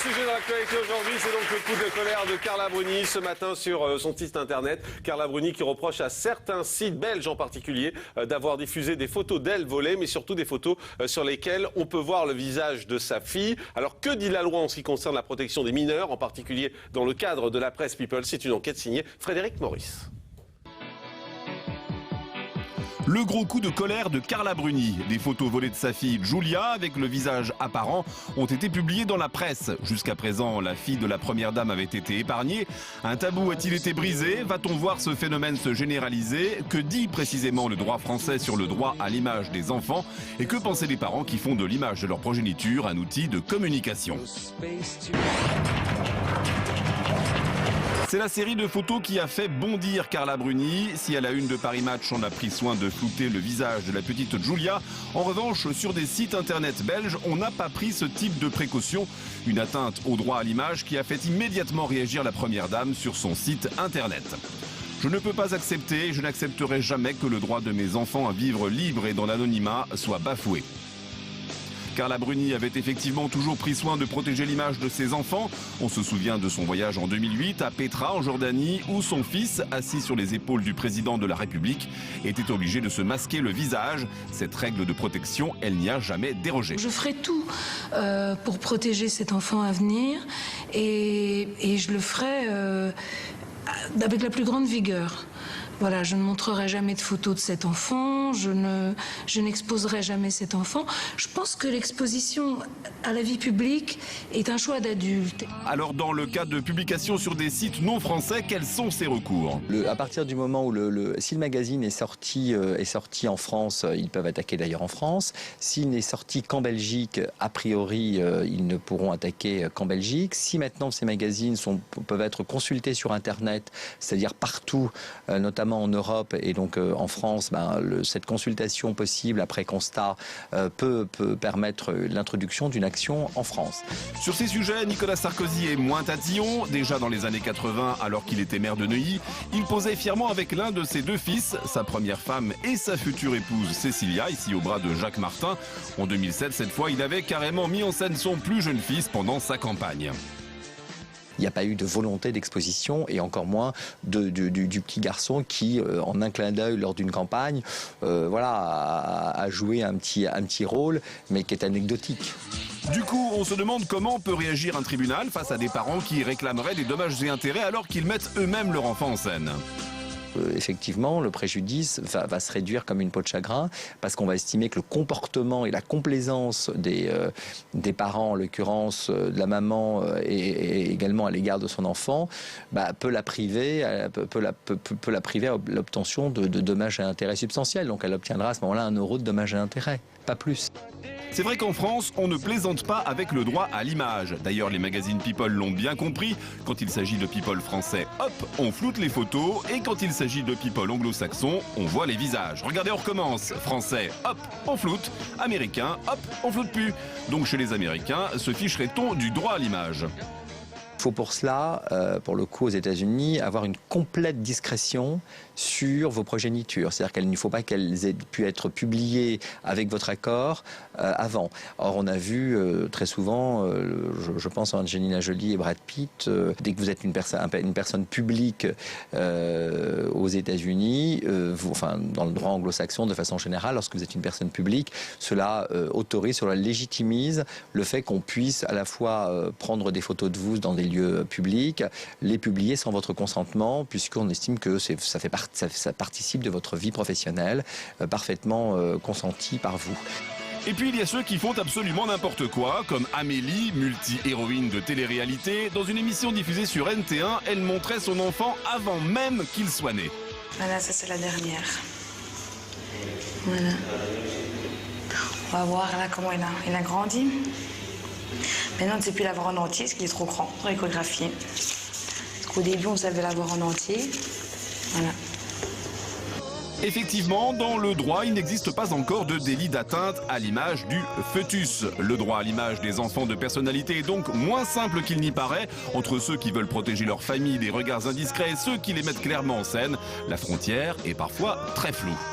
sujet de l'actualité aujourd'hui, c'est donc le coup de colère de Carla Bruni ce matin sur son site internet. Carla Bruni qui reproche à certains sites belges en particulier d'avoir diffusé des photos d'elle volées, mais surtout des photos sur lesquelles on peut voir le visage de sa fille. Alors que dit la loi en ce qui concerne la protection des mineurs, en particulier dans le cadre de la presse People? C'est une enquête signée Frédéric Maurice. Le gros coup de colère de Carla Bruni. Des photos volées de sa fille Julia avec le visage apparent ont été publiées dans la presse. Jusqu'à présent, la fille de la première dame avait été épargnée. Un tabou a-t-il été brisé? Va-t-on voir ce phénomène se généraliser? Que dit précisément le droit français sur le droit à l'image des enfants? Et que pensaient les parents qui font de l'image de leur progéniture un outil de communication? C'est la série de photos qui a fait bondir Carla Bruni. Si à la une de Paris Match, on a pris soin de flouter le visage de la petite Julia, en revanche, sur des sites internet belges, on n'a pas pris ce type de précaution. Une atteinte au droit à l'image qui a fait immédiatement réagir la première dame sur son site internet. Je ne peux pas accepter, je n'accepterai jamais que le droit de mes enfants à vivre libre et dans l'anonymat soit bafoué. Carla Bruni avait effectivement toujours pris soin de protéger l'image de ses enfants. On se souvient de son voyage en 2008 à Petra en Jordanie où son fils, assis sur les épaules du président de la République, était obligé de se masquer le visage. Cette règle de protection, elle n'y a jamais dérogé. Je ferai tout pour protéger cet enfant à venir et je le ferai avec la plus grande vigueur. Voilà, je ne montrerai jamais de photos de cet enfant, je n'exposerai jamais cet enfant. Je pense que l'exposition à la vie publique est un choix d'adulte. Alors dans le cas de publication sur des sites non français, quels sont ces recours? À partir du moment où si le magazine est sorti en France, ils peuvent attaquer d'ailleurs en France. S'il n'est sorti qu'en Belgique, a priori, ils ne pourront attaquer qu'en Belgique. Si maintenant ces magazines peuvent être consultés sur Internet, c'est-à-dire partout, notamment en Europe et donc en France, cette consultation possible après constat peut permettre l'introduction d'une action en France. Sur ces sujets, Nicolas Sarkozy est moins tatillon. Déjà dans les années 80, alors qu'il était maire de Neuilly, il posait fièrement avec l'un de ses deux fils, sa première femme et sa future épouse Cécilia, ici au bras de Jacques Martin. En 2007, cette fois, il avait carrément mis en scène son plus jeune fils pendant sa campagne. Il n'y a pas eu de volonté d'exposition et encore moins du petit garçon qui, en un clin d'œil lors d'une campagne, a joué un petit rôle, mais qui est anecdotique. Du coup, on se demande comment peut réagir un tribunal face à des parents qui réclameraient des dommages et intérêts alors qu'ils mettent eux-mêmes leur enfant en scène. Effectivement, le préjudice va se réduire comme une peau de chagrin parce qu'on va estimer que le comportement et la complaisance des parents, en l'occurrence de la maman et également à l'égard de son enfant, peut la priver à l'obtention de dommages et intérêts substantiels. Donc elle obtiendra à ce moment-là 1 euro de dommages et intérêts, pas plus. C'est vrai qu'en France, on ne plaisante pas avec le droit à l'image. D'ailleurs, les magazines People l'ont bien compris. Quand il s'agit de People français, hop, on floute les photos. Et quand il s'agit de People anglo-saxons, on voit les visages. Regardez, on recommence. Français, hop, on floute. Américain, hop, on floute plus. Donc chez les Américains, se ficherait-on du droit à l'image? Il faut pour cela, pour le coup aux États-Unis, avoir une complète discrétion sur vos progénitures. C'est-à-dire qu'il ne faut pas qu'elles aient pu être publiées avec votre accord avant. Or, on a vu très souvent, je pense à Angelina Jolie et Brad Pitt, dès que vous êtes une personne publique aux États-Unis, dans le droit anglo-saxon de façon générale, lorsque vous êtes une personne publique, cela autorise, cela légitimise le fait qu'on puisse à la fois prendre des photos de vous dans des lieux publics, les publier sans votre consentement, puisqu'on estime que ça participe de votre vie professionnelle, parfaitement consentie par vous. Et puis il y a ceux qui font absolument n'importe quoi, comme Amélie, multi-héroïne de télé-réalité. Dans une émission diffusée sur NT1, elle montrait son enfant avant même qu'il soit né. Voilà, ça c'est la dernière. Voilà. On va voir là comment il a grandi. Maintenant, on ne sait plus l'avoir en entier, parce qu'il est trop grand pour échographier. Parce qu'au début, on savait l'avoir en entier. Voilà. Effectivement, dans le droit, il n'existe pas encore de délit d'atteinte à l'image du fœtus. Le droit à l'image des enfants de personnalité est donc moins simple qu'il n'y paraît. Entre ceux qui veulent protéger leur famille des regards indiscrets et ceux qui les mettent clairement en scène, la frontière est parfois très floue.